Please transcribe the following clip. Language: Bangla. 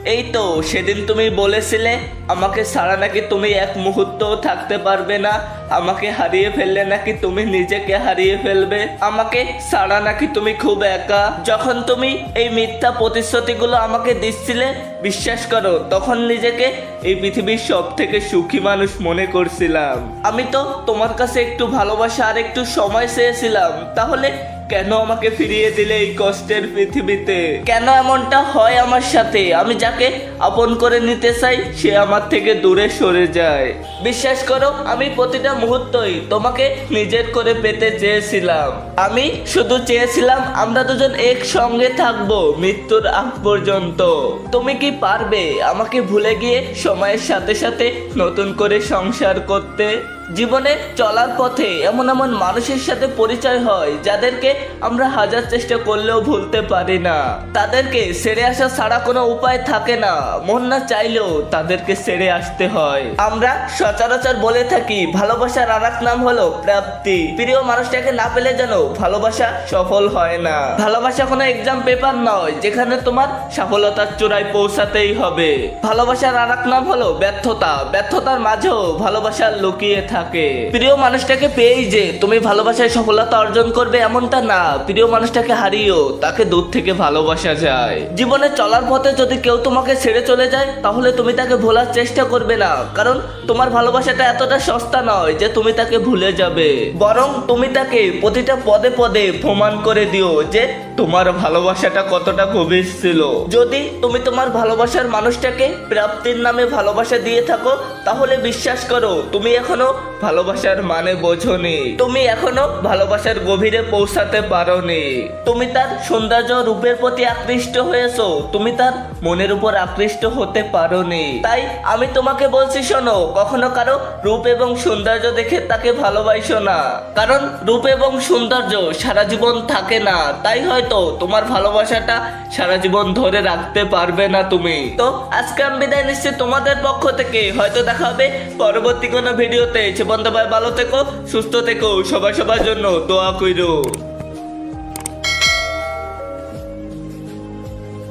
এই তো সেদিন তুমি বলেছিলে আমাকে ছাড়া নাকি তুমি এক মুহূর্তও থাকতে পারবে না, আমাকে হারিয়ে ফেললে নাকি তুমি নিজেকে হারিয়ে ফেলবে, আমাকে ছাড়া নাকি তুমি খুব একা। যখন তুমি এই মিথ্যা প্রতিশ্রুতিগুলো আমাকে দিচ্ছিলে, বিশ্বাস করো তখন নিজেকে এই পৃথিবীর সব থেকে সুখী মানুষ মনে করছিলাম। আমি তো তোমার কাছে একটু ভালোবাসা আর একটু সময় চেয়েছিলাম, তাহলে কেন আমাকে ফিরিয়ে দিলে এই কষ্টের পৃথিবীতে? কেন এমনটা হয় আমার সাথে? আমি যাকে আপন করে নিতে চাই সে আমার থেকে দূরে সরে যায়। বিশ্বাস করো আমি প্রতিটা মুহূর্তই তোমাকে নিজের করে পেতে চেয়েছিলাম। আমি শুধু চেয়েছিলাম আমরা দুজন একসঙ্গে থাকবো মৃত্যুর আগ পর্যন্ত। তুমি কি পারবে আমাকে ভুলে গিয়ে সময়ের সাথে সাথে নতুন করে সংসার করতে? জীবনে চলার পথে এমন এমন মানুষের সাথে পরিচয় হয় যাদেরকে আমরা হাজার চেষ্টা করলেও ভুলতে পারি না। তাদেরকে ছেড়ে আসা ছাড়া কোনো উপায় থাকে না, মন না চাইলেও তাদেরকে ছেড়ে আসতে হয়। আমরা সচরাচর বলে থাকি ভালোবাসার আরেক নাম হলো প্রাপ্তি। প্রিয় মানুষটাকে না পেলে যেন ভালোবাসা সফল হয় না। ভালোবাসা কোনো এক্সাম পেপার নয় যেখানে তোমার সফলতার চূড়ায় পৌঁছাতেই হবে। ভালোবাসার আরেক নাম হলো ব্যর্থতা। ব্যর্থতার মাঝেও ভালোবাসা লুকিয়ে থাকে। প্রিয় মানুষটাকে পেয়েই যে তুমি ভালোবাসায় সফলতা অর্জন করবে এমনটা না, প্রিয় মানুষটাকে হারিয়েও তাকে দূর থেকে ভালোবাসা যায়। জীবনে চলার পথে যদি কেউ তোমাকে ছেড়ে চলে যায় তাহলে তুমি তাকে ভোলার চেষ্টা করবে না, কারণ তোমার ভালোবাসাটা এতটা সস্তা নয় যে তুমি তাকে ভুলে যাবে। বরং তুমি তাকে প্রতিটা পদে পদে প্রমাণ করে দিও যে তোমার ভালোবাসাটা কতটা গভীর ছিল। যদি তুমি তোমার ভালোবাসার মানুষটাকে প্রাপ্তির নামে ভালোবাসা দিয়ে থাকো তাহলে বিশ্বাস করো তুমি এখনো ভালোবাসার মানে বোঝোনি, তুমি এখনো ভালোবাসার গভীরে পৌঁছাতে পারোনি। তুমি তার সৌন্দর্য রূপের প্রতি আকৃষ্ট হয়েছো, তুমি তার মনের উপর আকৃষ্ট হতে পারোনি। তাই আমি তোমাকে বলছি শোনো, কখনো কারো রূপ এবং সৌন্দর্য দেখে তাকে ভালোবাসো না, কারণ রূপ এবং সৌন্দর্য সারা জীবন থাকে না। তাই হয়তো তোমার ভালোবাসাটা সারা জীবন ধরে রাখতে পারবে না তুমি। তো আজকে আমি বিদায় নিচ্ছি তোমাদের পক্ষ থেকে, হয়তো দেখা হবে পরবর্তী কোনো ভিডিওতে। সে বন্ধু ভাই ভালো থেকো, সুস্থ থেকো, সবার জন্য দোয়া কইরো।